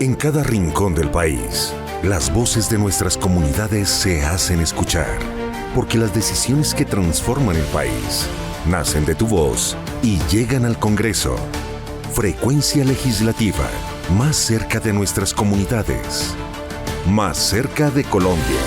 En cada rincón del país, las voces de nuestras comunidades se hacen escuchar, porque las decisiones que transforman el país nacen de tu voz y llegan al Congreso. Frecuencia Legislativa, más cerca de nuestras comunidades, más cerca de Colombia.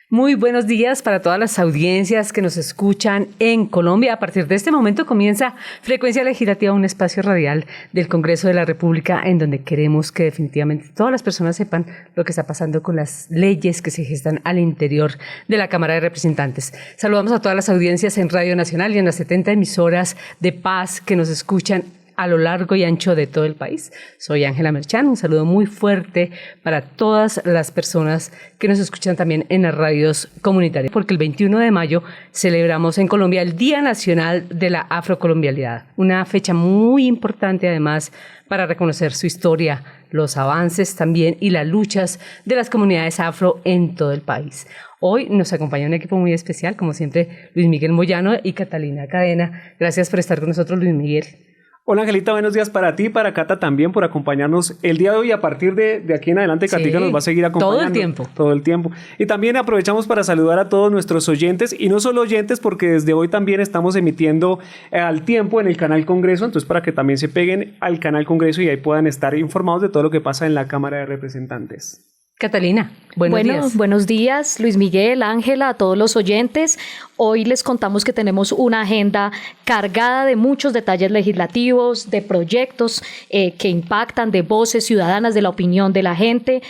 Muy buenos días para todas las audiencias que nos escuchan en Colombia. A partir de este momento comienza Frecuencia Legislativa, un espacio radial del Congreso de la República en donde queremos que definitivamente todas las personas sepan lo que está pasando con las leyes que se gestan al interior de la Cámara de Representantes. Saludamos a todas las audiencias en Radio Nacional y en las 70 emisoras de paz que nos escuchan a lo largo y ancho de todo el país. Soy Ángela Merchán, un saludo muy fuerte para todas las personas que nos escuchan también en las radios comunitarias, porque el 21 de mayo celebramos en Colombia el Día Nacional de la Afrocolombialidad, una fecha muy importante además para reconocer su historia, los avances también y las luchas de las comunidades afro en todo el país. Hoy nos acompaña un equipo muy especial, como siempre, Luis Miguel Moyano y Catalina Cadena. Gracias por estar con nosotros, Luis Miguel. Hola Angelita, buenos días para ti y para Cata también por acompañarnos el día de hoy. A partir de aquí en adelante, Catica nos va a seguir acompañando. Todo el tiempo. Y también aprovechamos para saludar a todos nuestros oyentes, y no solo oyentes, porque desde hoy también estamos emitiendo al tiempo en el canal Congreso, entonces para que también se peguen al canal Congreso y ahí puedan estar informados de todo lo que pasa en la Cámara de Representantes. Catalina, buenos días. Buenos días, Luis Miguel, Ángela, a todos los oyentes. Hoy les contamos que tenemos una agenda cargada de muchos detalles legislativos, de proyectos que impactan, de voces ciudadanas, de la opinión de la gente.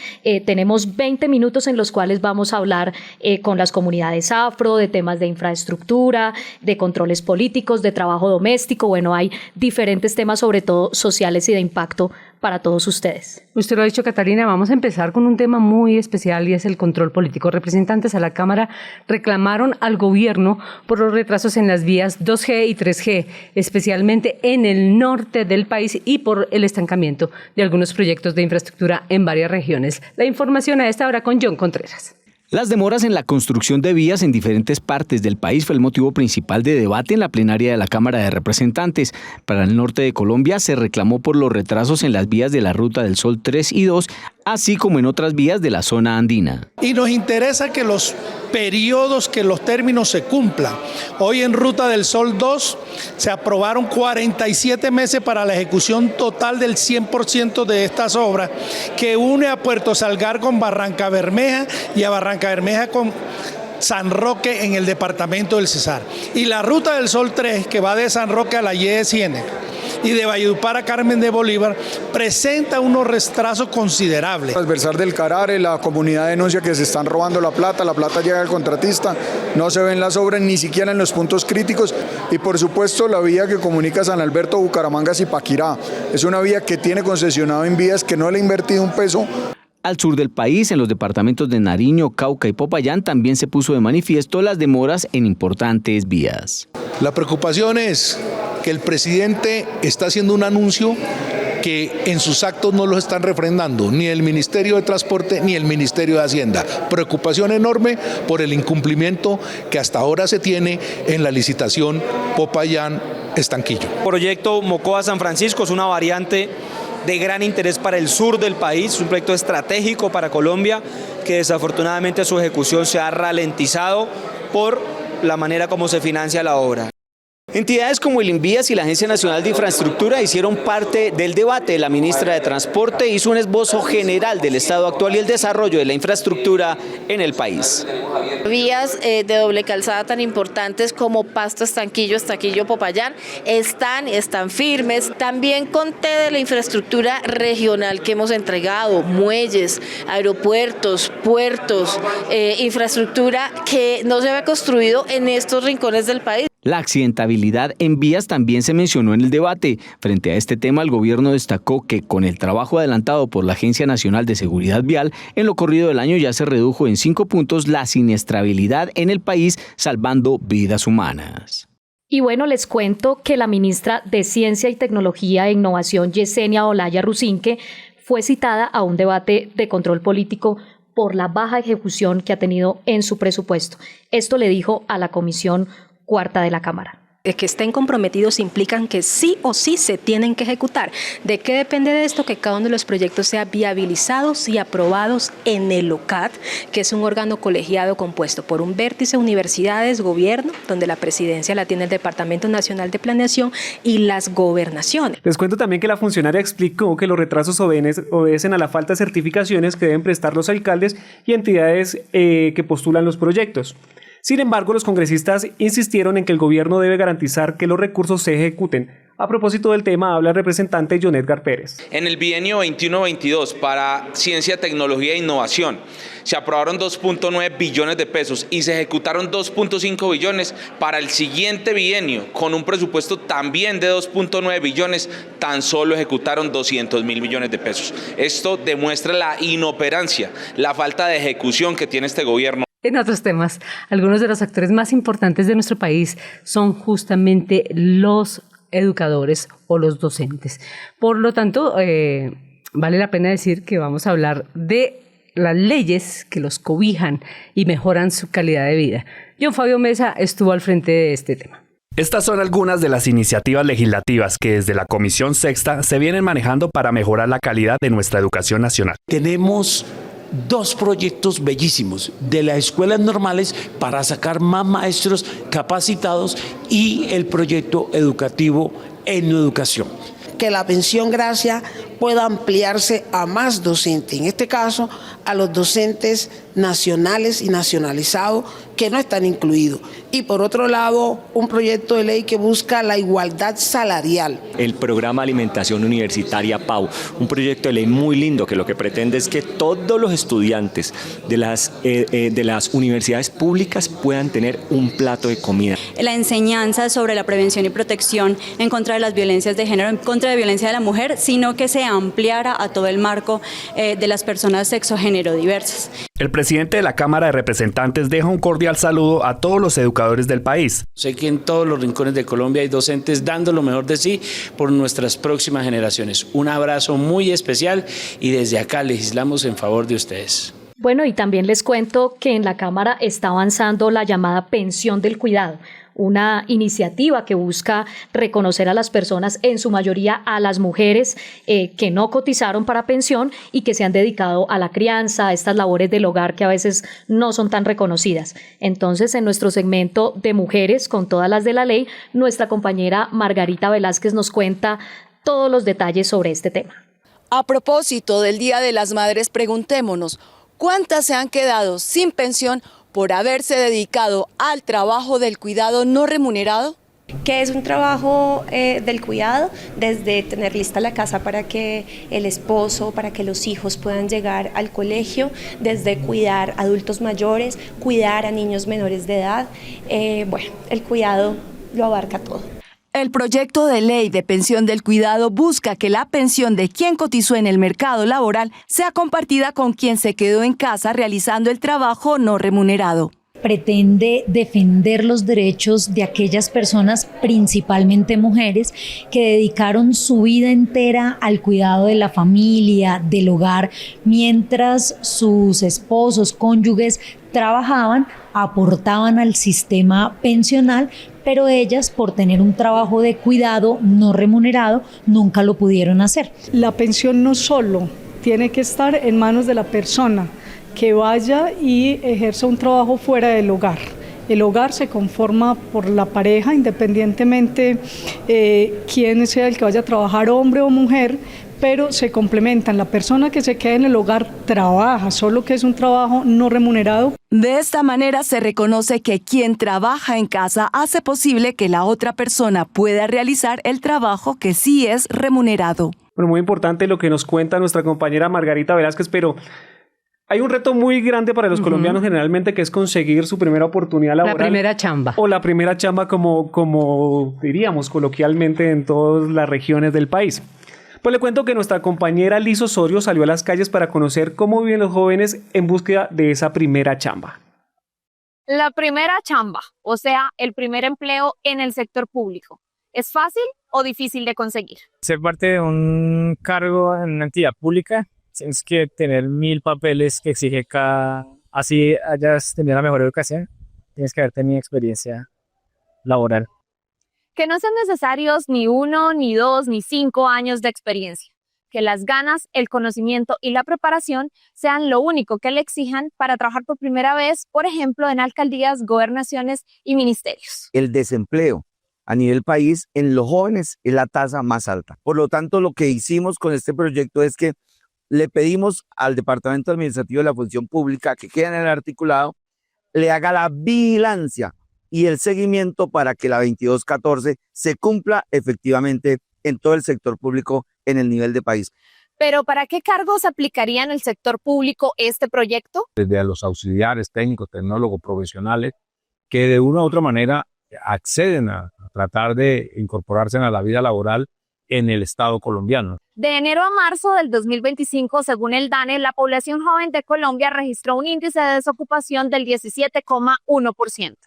Tenemos 20 minutos en los cuales vamos a hablar con las comunidades afro, de temas de infraestructura, de controles políticos, de trabajo doméstico. Bueno, hay diferentes temas, sobre todo sociales y de impacto para todos ustedes. Usted lo ha dicho, Catalina, vamos a empezar con un tema muy especial y es el control político. Representantes a la Cámara reclamaron al gobierno por los retrasos en las vías 2G y 3G, especialmente en el norte del país, y por el estancamiento de algunos proyectos de infraestructura en varias regiones. La información a esta hora con John Contreras. Las demoras en la construcción de vías en diferentes partes del país fue el motivo principal de debate en la plenaria de la Cámara de Representantes. Para el norte de Colombia se reclamó por los retrasos en las vías de la Ruta del Sol 3 y 2, así como en otras vías de la zona andina. Y nos interesa que los periodos, que los términos se cumplan. Hoy en Ruta del Sol 2 se aprobaron 47 meses para la ejecución total del 100% de estas obras, que une a Puerto Salgar con Barranca Bermeja y a Barranca Bermeja con San Roque en el departamento del Cesar. Y la Ruta del Sol 3, que va de San Roque a la Y de Ciénega y de Valledupar a Carmen de Bolívar, presenta unos retrasos considerables. Transversal del Carare, la comunidad denuncia que se están robando la plata llega al contratista, no se ven las obras ni siquiera en los puntos críticos, y por supuesto la vía que comunica San Alberto, Bucaramanga, Zipaquirá, es una vía que tiene concesionado en vías que no le ha invertido un peso. Al sur del país, en los departamentos de Nariño, Cauca y Popayán, también se puso de manifiesto las demoras en importantes vías. La preocupación es que el presidente está haciendo un anuncio que en sus actos no los están refrendando ni el Ministerio de Transporte ni el Ministerio de Hacienda. Preocupación enorme por el incumplimiento que hasta ahora se tiene en la licitación Popayán-Estanquillo. Proyecto Mocoa-San Francisco es una variante de gran interés para el sur del país, un proyecto estratégico para Colombia que desafortunadamente su ejecución se ha ralentizado por la manera como se financia la obra. Entidades como el INVIAS y la Agencia Nacional de Infraestructura hicieron parte del debate. La ministra de Transporte hizo un esbozo general del estado actual y el desarrollo de la infraestructura en el país. Vías de doble calzada tan importantes como Pasto, Estanquillo, Popayán están firmes. También conté de la infraestructura regional que hemos entregado, muelles, aeropuertos, puertos, infraestructura que no se había construido en estos rincones del país. La accidentabilidad en vías también se mencionó en el debate. Frente a este tema, el gobierno destacó que con el trabajo adelantado por la Agencia Nacional de Seguridad Vial, en lo corrido del año ya se redujo en 5 puntos la siniestrabilidad en el país, salvando vidas humanas. Y bueno, les cuento que la ministra de Ciencia y Tecnología e Innovación, Yesenia Olaya Rusinque, fue citada a un debate de control político por la baja ejecución que ha tenido en su presupuesto. Esto le dijo a la Comisión Cuarta de la Cámara. Que estén comprometidos implican que sí o sí se tienen que ejecutar. ¿De qué depende de esto? Que cada uno de los proyectos sea viabilizados y aprobados en el OCAT, que es un órgano colegiado compuesto por un vértice universidades, gobierno, donde la presidencia la tiene el Departamento Nacional de Planeación, y las gobernaciones. Les cuento también que la funcionaria explicó que los retrasos obedecen a la falta de certificaciones que deben prestar los alcaldes y entidades que postulan los proyectos. Sin embargo, los congresistas insistieron en que el gobierno debe garantizar que los recursos se ejecuten. A propósito del tema, habla el representante John Edgar Pérez. En el bienio 21-22 para Ciencia, Tecnología e Innovación se aprobaron 2.9 billones de pesos y se ejecutaron 2.5 billones. Para el siguiente bienio, con un presupuesto también de 2.9 billones, tan solo ejecutaron 200.000 millones de pesos. Esto demuestra la inoperancia, la falta de ejecución que tiene este gobierno. En otros temas, algunos de los actores más importantes de nuestro país son justamente los educadores o los docentes. Por lo tanto, vale la pena decir que vamos a hablar de las leyes que los cobijan y mejoran su calidad de vida. John Fabio Mesa estuvo al frente de este tema. Estas son algunas de las iniciativas legislativas que desde la Comisión Sexta se vienen manejando para mejorar la calidad de nuestra educación nacional. Tenemos 2 proyectos bellísimos de las escuelas normales para sacar más maestros capacitados y el proyecto educativo en educación. Que la pensión gracia pueda ampliarse a más docentes, en este caso a los docentes nacionales y nacionalizados que no están incluidos. Y por otro lado, un proyecto de ley que busca la igualdad salarial. El programa Alimentación Universitaria PAU, un proyecto de ley muy lindo que lo que pretende es que todos los estudiantes de las universidades públicas puedan tener un plato de comida. La enseñanza sobre la prevención y protección en contra de las violencias de género, en contra de violencia de la mujer, sino que se ampliara a todo el marco de las personas sexogénero diversas. El presidente de la Cámara de Representantes deja un cordial saludo a todos los educadores del país. Sé que en todos los rincones de Colombia hay docentes dando lo mejor de sí por nuestras próximas generaciones. Un abrazo muy especial y desde acá legislamos en favor de ustedes. Bueno, y también les cuento que en la Cámara está avanzando la llamada pensión del cuidado, una iniciativa que busca reconocer a las personas, en su mayoría a las mujeres que no cotizaron para pensión y que se han dedicado a la crianza, a estas labores del hogar que a veces no son tan reconocidas. Entonces, en nuestro segmento de mujeres con todas las de la ley, nuestra compañera Margarita Velázquez nos cuenta todos los detalles sobre este tema. A propósito del Día de las Madres, preguntémonos, ¿cuántas se han quedado sin pensión por haberse dedicado al trabajo del cuidado no remunerado? ¿Qué es un trabajo del cuidado? Desde tener lista la casa para que el esposo, para que los hijos puedan llegar al colegio, desde cuidar adultos mayores, cuidar a niños menores de edad. El cuidado lo abarca todo. El proyecto de ley de pensión del cuidado busca que la pensión de quien cotizó en el mercado laboral sea compartida con quien se quedó en casa realizando el trabajo no remunerado. Pretende defender los derechos de aquellas personas, principalmente mujeres, que dedicaron su vida entera al cuidado de la familia, del hogar, mientras sus esposos, cónyuges trabajaban, aportaban al sistema pensional, pero ellas, por tener un trabajo de cuidado no remunerado, nunca lo pudieron hacer. La pensión no solo tiene que estar en manos de la persona que vaya y ejerza un trabajo fuera del hogar. El hogar se conforma por la pareja, independientemente quién sea el que vaya a trabajar, hombre o mujer, pero se complementan. La persona que se queda en el hogar trabaja, solo que es un trabajo no remunerado. De esta manera se reconoce que quien trabaja en casa hace posible que la otra persona pueda realizar el trabajo que sí es remunerado. Bueno, muy importante lo que nos cuenta nuestra compañera Margarita Velázquez, pero hay un reto muy grande para los colombianos generalmente, que es conseguir su primera oportunidad laboral. La primera chamba. O la primera chamba, como diríamos coloquialmente en todas las regiones del país. Pues le cuento que nuestra compañera Liz Osorio salió a las calles para conocer cómo viven los jóvenes en búsqueda de esa primera chamba. La primera chamba, o sea, el primer empleo en el sector público, ¿es fácil o difícil de conseguir? Ser parte de un cargo en una entidad pública, tienes que tener 1000 papeles que exige así hayas tenido la mejor educación, tienes que haber tenido experiencia laboral. Que no sean necesarios ni 1, ni 2, ni 5 años de experiencia. Que las ganas, el conocimiento y la preparación sean lo único que le exijan para trabajar por primera vez, por ejemplo, en alcaldías, gobernaciones y ministerios. El desempleo a nivel país en los jóvenes es la tasa más alta. Por lo tanto, lo que hicimos con este proyecto es que le pedimos al Departamento Administrativo de la Función Pública, que queda en el articulado, le haga la vigilancia y el seguimiento para que la 2214 se cumpla efectivamente en todo el sector público en el nivel de país. Pero ¿para qué cargos aplicaría en el sector público este proyecto? Desde a los auxiliares, técnicos, tecnólogos, profesionales, que de una u otra manera acceden a tratar de incorporarse a la vida laboral en el Estado colombiano. De enero a marzo del 2025, según el DANE, la población joven de Colombia registró un índice de desocupación del 17,1%.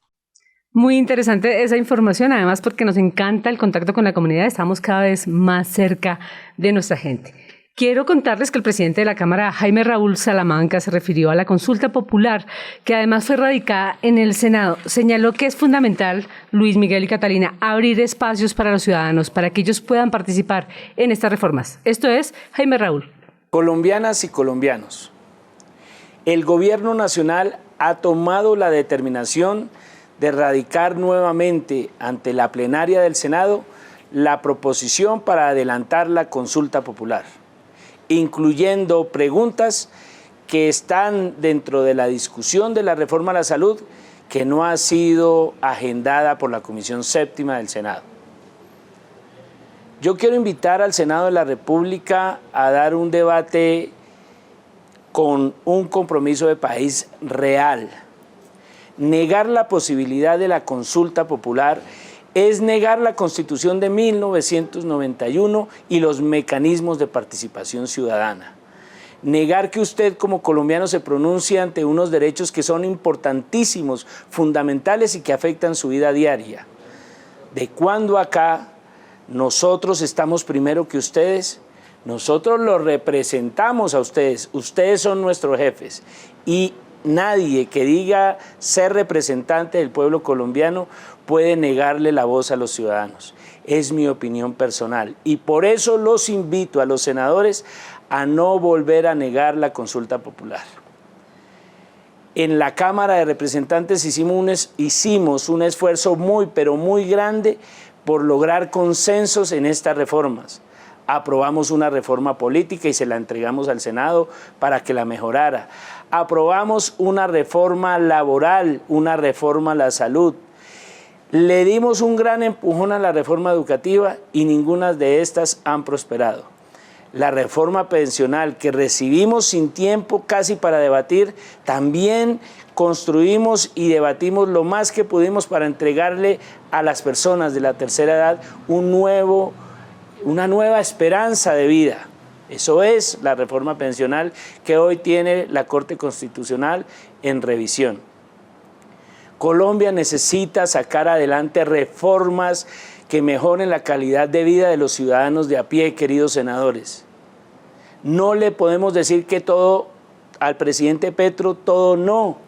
Muy interesante esa información, además porque nos encanta el contacto con la comunidad, estamos cada vez más cerca de nuestra gente. Quiero contarles que el presidente de la Cámara, Jaime Raúl Salamanca, se refirió a la consulta popular, que además fue radicada en el Senado. Señaló que es fundamental, Luis Miguel y Catalina, abrir espacios para los ciudadanos, para que ellos puedan participar en estas reformas. Esto es Jaime Raúl. Colombianas y colombianos, el gobierno nacional ha tomado la determinación de radicar nuevamente ante la plenaria del Senado la proposición para adelantar la consulta popular, incluyendo preguntas que están dentro de la discusión de la reforma a la salud que no ha sido agendada por la Comisión Séptima del Senado. Yo quiero invitar al Senado de la República a dar un debate con un compromiso de país real. Negar la posibilidad de la consulta popular es negar la Constitución de 1991 y los mecanismos de participación ciudadana. Negar que usted como colombiano se pronuncie ante unos derechos que son importantísimos, fundamentales y que afectan su vida diaria. ¿De cuándo acá nosotros estamos primero que ustedes? Nosotros los representamos a ustedes, ustedes son nuestros jefes y nadie que diga ser representante del pueblo colombiano puede negarle la voz a los ciudadanos. Es mi opinión personal y por eso los invito a los senadores a no volver a negar la consulta popular. En la Cámara de Representantes hicimos un esfuerzo pero muy grande por lograr consensos en estas reformas. Aprobamos una reforma política y se la entregamos al Senado para que la mejorara. Aprobamos una reforma laboral, una reforma a la salud. Le dimos un gran empujón a la reforma educativa y ninguna de estas han prosperado. La reforma pensional que recibimos sin tiempo casi para debatir, también construimos y debatimos lo más que pudimos para entregarle a las personas de la tercera edad una nueva esperanza de vida. Eso es la reforma pensional que hoy tiene la Corte Constitucional en revisión. Colombia necesita sacar adelante reformas que mejoren la calidad de vida de los ciudadanos de a pie, queridos senadores. No le podemos decir que todo al presidente Petro, todo no.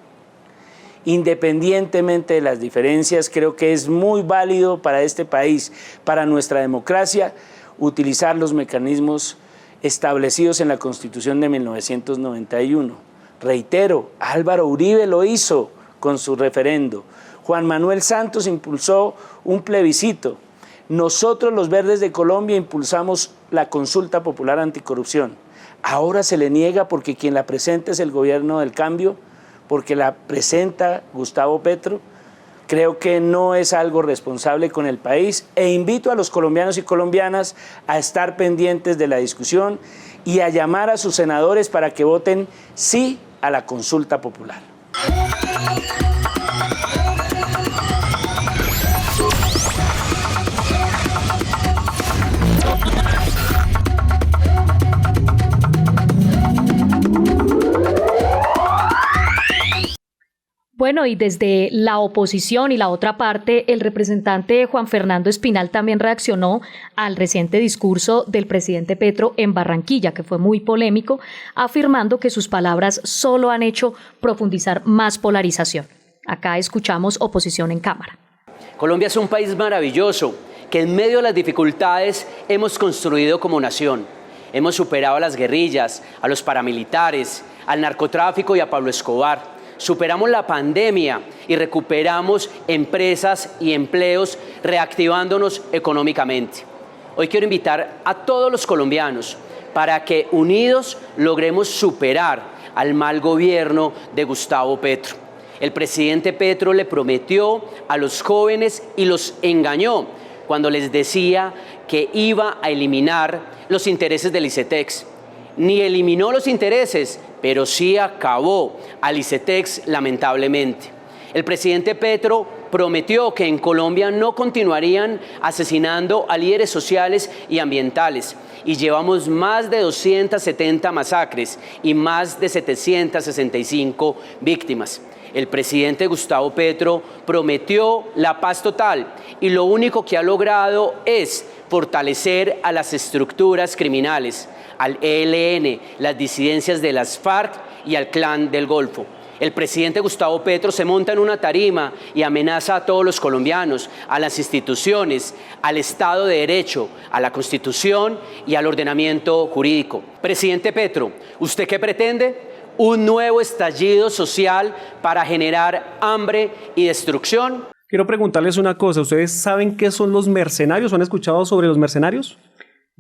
Independientemente de las diferencias, creo que es muy válido para este país, para nuestra democracia, utilizar los mecanismos establecidos en la Constitución de 1991. Reitero, Álvaro Uribe lo hizo con su referendo. Juan Manuel Santos impulsó un plebiscito. Nosotros, los Verdes de Colombia, impulsamos la consulta popular anticorrupción. Ahora se le niega porque quien la presenta es el gobierno del cambio, porque la presenta Gustavo Petro. Creo que no es algo responsable con el país e invito a los colombianos y colombianas a estar pendientes de la discusión y a llamar a sus senadores para que voten sí a la consulta popular. Bueno, y desde la oposición y la otra parte, el representante Juan Fernando Espinal también reaccionó al reciente discurso del presidente Petro en Barranquilla, que fue muy polémico, afirmando que sus palabras solo han hecho profundizar más polarización. Acá escuchamos oposición en cámara. Colombia es un país maravilloso que en medio de las dificultades hemos construido como nación. Hemos superado a las guerrillas, a los paramilitares, al narcotráfico y a Pablo Escobar. Superamos la pandemia y recuperamos empresas y empleos, reactivándonos económicamente. Hoy quiero invitar a todos los colombianos para que unidos logremos superar al mal gobierno de Gustavo Petro. El presidente Petro le prometió a los jóvenes y los engañó cuando les decía que iba a eliminar los intereses del ICETEX. Ni eliminó los intereses, pero sí acabó al ICETEX, lamentablemente. El presidente Petro prometió que en Colombia no continuarían asesinando a líderes sociales y ambientales, y llevamos más de 270 masacres y más de 765 víctimas. El presidente Gustavo Petro prometió la paz total y lo único que ha logrado es fortalecer a las estructuras criminales, al ELN, las disidencias de las FARC y al Clan del Golfo. El presidente Gustavo Petro se monta en una tarima y amenaza a todos los colombianos, a las instituciones, al Estado de Derecho, a la Constitución y al ordenamiento jurídico. Presidente Petro, ¿usted qué pretende? ¿Un nuevo estallido social para generar hambre y destrucción? Quiero preguntarles una cosa. ¿Ustedes saben qué son los mercenarios? ¿Han escuchado sobre los mercenarios?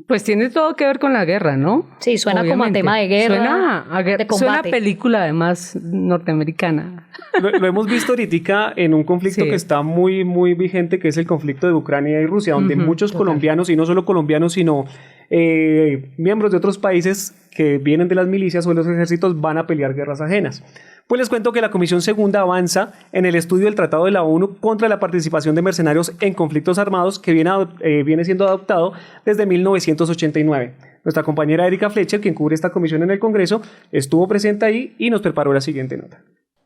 Pues tiene todo que ver con la guerra, ¿no? Sí, suena como a tema de guerra, de combate. Suena a película, además, norteamericana. Lo hemos visto ahorita en un conflicto que está muy, muy vigente, que es el conflicto de Ucrania y Rusia, donde muchos colombianos, y no solo colombianos, sino miembros de otros países que vienen de las milicias o de los ejércitos van a pelear guerras ajenas. Pues les cuento que la Comisión Segunda avanza en el estudio del Tratado de la ONU contra la participación de mercenarios en conflictos armados que viene siendo adoptado desde 1989. Nuestra compañera Erika Fletcher, quien cubre esta comisión en el Congreso, estuvo presente ahí y nos preparó la siguiente nota.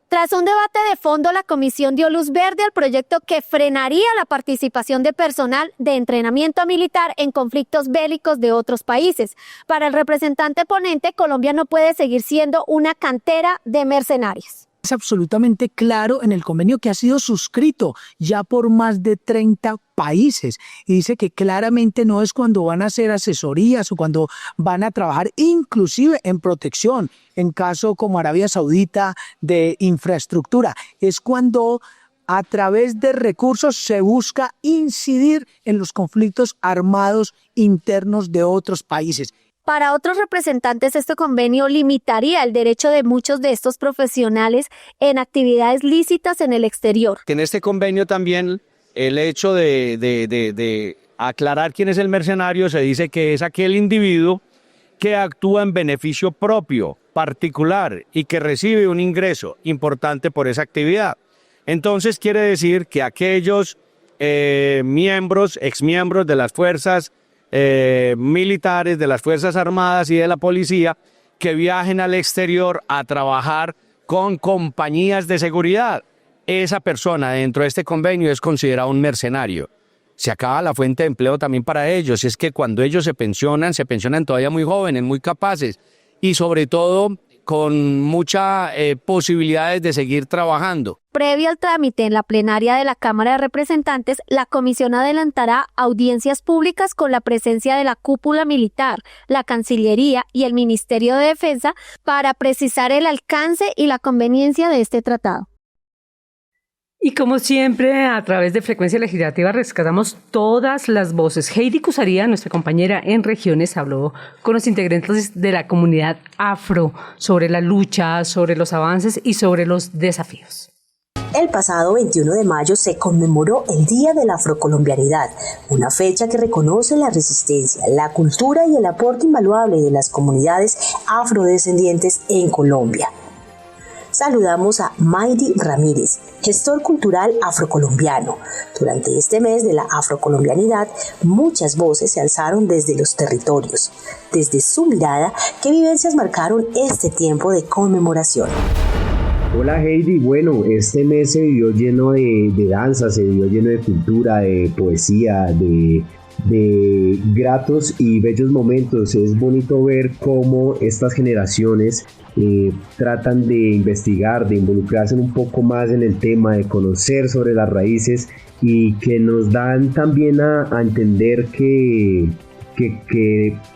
Tras un debate de fondo, la comisión dio luz verde al proyecto que frenaría la participación de personal de entrenamiento militar en conflictos bélicos de otros países. Para el representante ponente, Colombia no puede seguir siendo una cantera de mercenarios. Es absolutamente claro en el convenio que ha sido suscrito ya por más de 30 países y dice que claramente no es cuando van a hacer asesorías o cuando van a trabajar inclusive en protección, en caso como Arabia Saudita de infraestructura, es cuando a través de recursos se busca incidir en los conflictos armados internos de otros países. Para otros representantes, este convenio limitaría el derecho de muchos de estos profesionales en actividades lícitas en el exterior. En este convenio también el hecho de aclarar quién es el mercenario, se dice que es aquel individuo que actúa en beneficio propio, particular y que recibe un ingreso importante por esa actividad. Entonces quiere decir que aquellos exmiembros de las fuerzas militares, de las Fuerzas Armadas y de la policía que viajen al exterior a trabajar con compañías de seguridad. Esa persona dentro de este convenio es considerada un mercenario. Se acaba la fuente de empleo también para ellos. Es que cuando ellos se pensionan todavía muy jóvenes, muy capaces y sobre todo con muchas posibilidades de seguir trabajando. Previo al trámite en la plenaria de la Cámara de Representantes, la comisión adelantará audiencias públicas con la presencia de la cúpula militar, la Cancillería y el Ministerio de Defensa para precisar el alcance y la conveniencia de este tratado. Y como siempre, a través de Frecuencia Legislativa rescatamos todas las voces. Heidi Cusaría, nuestra compañera en regiones, habló con los integrantes de la comunidad afro sobre la lucha, sobre los avances y sobre los desafíos. El pasado 21 de mayo se conmemoró el Día de la Afrocolombianidad, una fecha que reconoce la resistencia, la cultura y el aporte invaluable de las comunidades afrodescendientes en Colombia. Saludamos a Maydi Ramírez, gestor cultural afrocolombiano. Durante este mes de la afrocolombianidad, muchas voces se alzaron desde los territorios. Desde su mirada, ¿qué vivencias marcaron este tiempo de conmemoración? Hola Heidi, bueno, este mes se vivió lleno de danza, se vivió lleno de cultura, de poesía, de de gratos y bellos momentos. Es bonito ver cómo estas generaciones tratan de investigar, de involucrarse un poco más en el tema, de conocer sobre las raíces y que nos dan también a entender que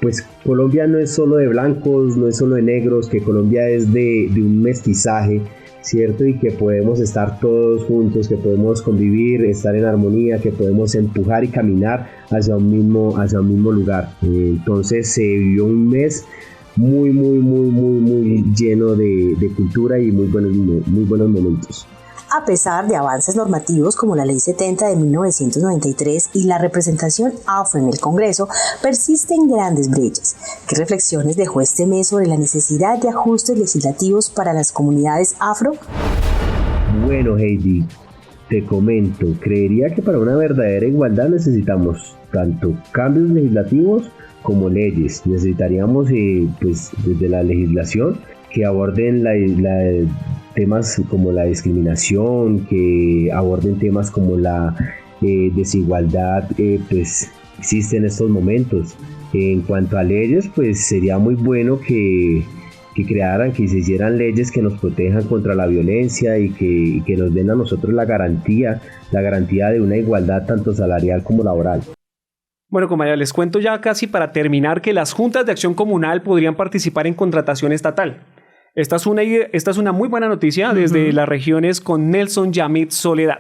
pues Colombia no es solo de blancos, no es solo de negros, que Colombia es de un mestizaje, ¿cierto? Y que podemos estar todos juntos, que podemos convivir, estar en armonía, que podemos empujar y caminar hacia un mismo lugar. Entonces se vivió un mes muy lleno de cultura y muy buenos momentos. A pesar de avances normativos como la Ley 70 de 1993 y la representación afro en el Congreso, persisten grandes brechas. ¿Qué reflexiones dejó este mes sobre la necesidad de ajustes legislativos para las comunidades afro? Bueno, Heidi, te comento, creería que para una verdadera igualdad necesitamos tanto cambios legislativos como leyes. Necesitaríamos pues desde la legislación que aborden temas como la discriminación, que aborden temas como la desigualdad pues existe en estos momentos. En cuanto a leyes, pues sería muy bueno que se hicieran leyes que nos protejan contra la violencia y que nos den a nosotros la garantía de una igualdad tanto salarial como laboral. Bueno, compañeros, les cuento ya casi para terminar que las juntas de acción comunal podrían participar en contratación estatal. Esta es una muy buena noticia desde las regiones con Nelson Yamit Soledad.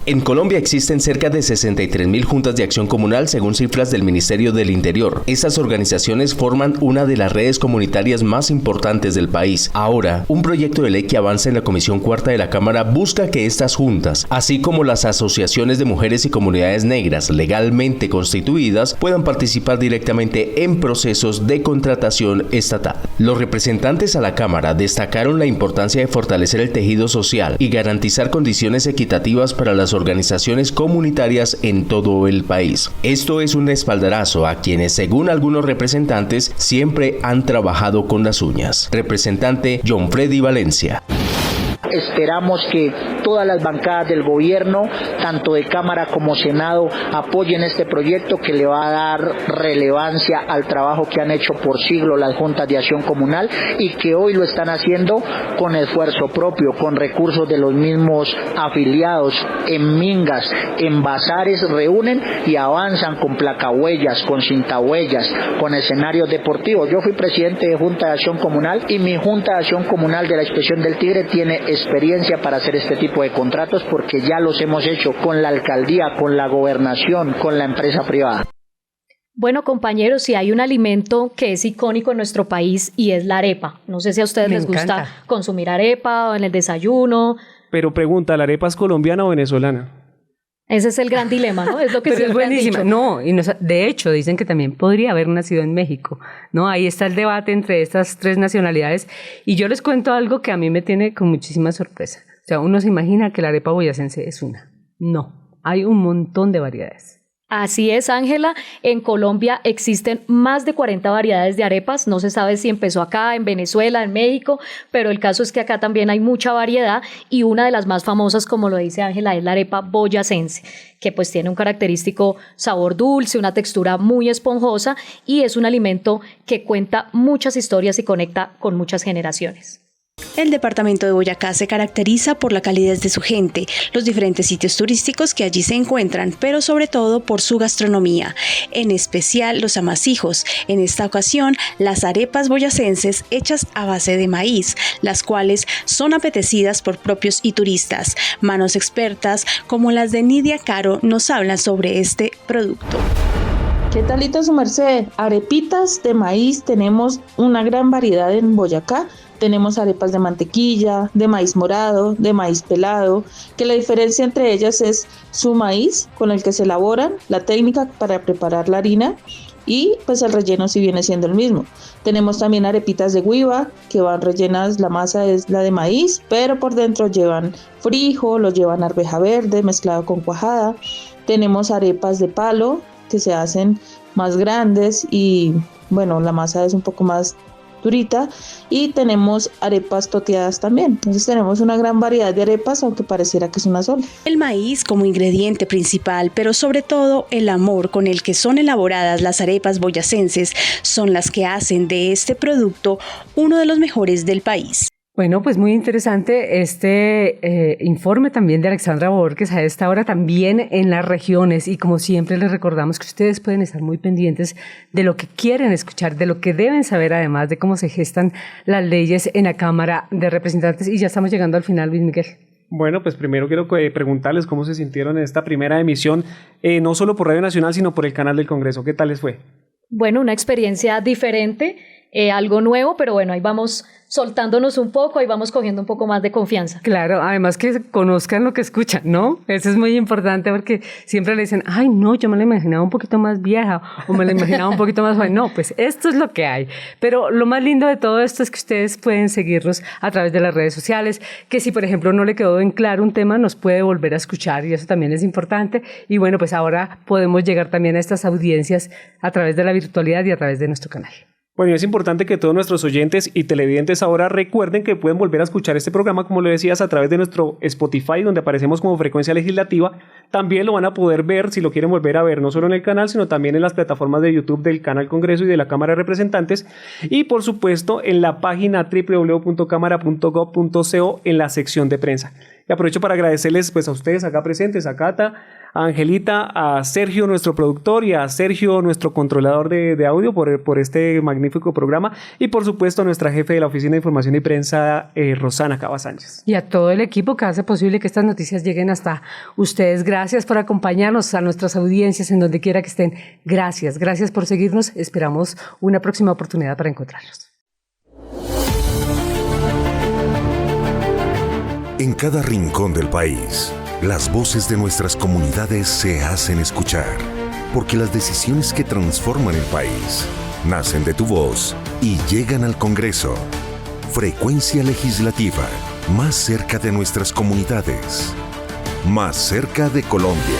En Colombia existen cerca de 63.000 juntas de acción comunal según cifras del Ministerio del Interior. Estas organizaciones forman una de las redes comunitarias más importantes del país. Ahora, un proyecto de ley que avanza en la Comisión Cuarta de la Cámara busca que estas juntas, así como las asociaciones de mujeres y comunidades negras legalmente constituidas, puedan participar directamente en procesos de contratación estatal. Los representantes a la Cámara destacaron la importancia de fortalecer el tejido social y garantizar condiciones equitativas para las organizaciones comunitarias en todo el país. Esto es un espaldarazo a quienes, según algunos representantes, siempre han trabajado con las uñas. Representante John Freddy Valencia. Esperamos que todas las bancadas del gobierno, tanto de Cámara como Senado, apoyen este proyecto que le va a dar relevancia al trabajo que han hecho por siglos las juntas de acción comunal y que hoy lo están haciendo con esfuerzo propio, con recursos de los mismos afiliados, en mingas, en bazares, reúnen y avanzan con placahuellas, con cintahuellas, con escenarios deportivos. Yo fui presidente de Junta de Acción Comunal y mi Junta de Acción Comunal de la Expresión del Tigre tiene experiencia para hacer este tipo de contratos porque ya los hemos hecho con la alcaldía, con la gobernación, con la empresa privada. Bueno, compañeros, si hay un alimento que es icónico en nuestro país y es la arepa. No sé si a ustedes les gusta consumir arepa o en el desayuno. Pero pregunta, ¿la arepa es colombiana o venezolana? Ese es el gran dilema, ¿no? Es lo que pero es buenísima. No, y de hecho dicen que también podría haber nacido en México, ¿no? Ahí está el debate entre estas tres nacionalidades y yo les cuento algo que a mí me tiene con muchísima sorpresa. O sea, uno se imagina que la arepa boyacense es una. No, hay un montón de variedades. Así es, Ángela. En Colombia existen más de 40 variedades de arepas. No se sabe si empezó acá, en Venezuela, en México, pero el caso es que acá también hay mucha variedad y una de las más famosas, como lo dice Ángela, es la arepa boyacense, que pues tiene un característico sabor dulce, una textura muy esponjosa y es un alimento que cuenta muchas historias y conecta con muchas generaciones. El departamento de Boyacá se caracteriza por la calidez de su gente, los diferentes sitios turísticos que allí se encuentran, pero sobre todo por su gastronomía, en especial los amasijos. En esta ocasión, las arepas boyacenses hechas a base de maíz, las cuales son apetecidas por propios y turistas. Manos expertas como las de Nidia Caro nos hablan sobre este producto. ¿Qué talito su merced? Arepitas de maíz, tenemos una gran variedad en Boyacá. Tenemos arepas de mantequilla, de maíz morado, de maíz pelado, que la diferencia entre ellas es su maíz con el que se elaboran, la técnica para preparar la harina y pues el relleno si viene siendo el mismo. Tenemos también arepitas de guiva que van rellenas, la masa es la de maíz, pero por dentro llevan frijol, lo llevan arveja verde mezclado con cuajada. Tenemos arepas de palo que se hacen más grandes y bueno, la masa es un poco más durita, y tenemos arepas toteadas también. Entonces tenemos una gran variedad de arepas, aunque pareciera que es una sola. El maíz como ingrediente principal, pero sobre todo el amor con el que son elaboradas las arepas boyacenses, son las que hacen de este producto uno de los mejores del país. Bueno, pues muy interesante este informe también de Alexandra Borges a esta hora también en las regiones, y como siempre les recordamos que ustedes pueden estar muy pendientes de lo que quieren escuchar, de lo que deben saber, además de cómo se gestan las leyes en la Cámara de Representantes. Y ya estamos llegando al final, Luis Miguel. Bueno, pues primero quiero preguntarles cómo se sintieron en esta primera emisión, no solo por Radio Nacional, sino por el canal del Congreso. ¿Qué tal les fue? Bueno, una experiencia diferente, algo nuevo, pero bueno, ahí vamos soltándonos un poco, ahí vamos cogiendo un poco más de confianza. Claro, además que conozcan lo que escuchan, ¿no? Eso es muy importante, porque siempre le dicen, ay, no, yo me la imaginaba un poquito más vieja o me la imaginaba un poquito más joven. No, pues esto es lo que hay. Pero lo más lindo de todo esto es que ustedes pueden seguirnos a través de las redes sociales, que si, por ejemplo, no le quedó en claro un tema, nos puede volver a escuchar, y eso también es importante. Y bueno, pues ahora podemos llegar también a estas audiencias a través de la virtualidad y a través de nuestro canal. Bueno, y es importante que todos nuestros oyentes y televidentes ahora recuerden que pueden volver a escuchar este programa, como lo decías, a través de nuestro Spotify, donde aparecemos como Frecuencia Legislativa. También lo van a poder ver, si lo quieren volver a ver, no solo en el canal, sino también en las plataformas de YouTube del Canal Congreso y de la Cámara de Representantes. Y, por supuesto, en la página www.cámara.gov.co en la sección de prensa. Y aprovecho para agradecerles pues a ustedes acá presentes, a Cata, a Angelita, a Sergio, nuestro productor, y a Sergio, nuestro controlador de audio, por este magnífico programa, y por supuesto a nuestra jefe de la Oficina de Información y Prensa, Rosana Cava Sánchez. Y a todo el equipo que hace posible que estas noticias lleguen hasta ustedes. Gracias por acompañarnos, a nuestras audiencias en donde quiera que estén. Gracias por seguirnos. Esperamos una próxima oportunidad para encontrarlos. En cada rincón del país, las voces de nuestras comunidades se hacen escuchar, porque las decisiones que transforman el país nacen de tu voz y llegan al Congreso. Frecuencia Legislativa, más cerca de nuestras comunidades, más cerca de Colombia.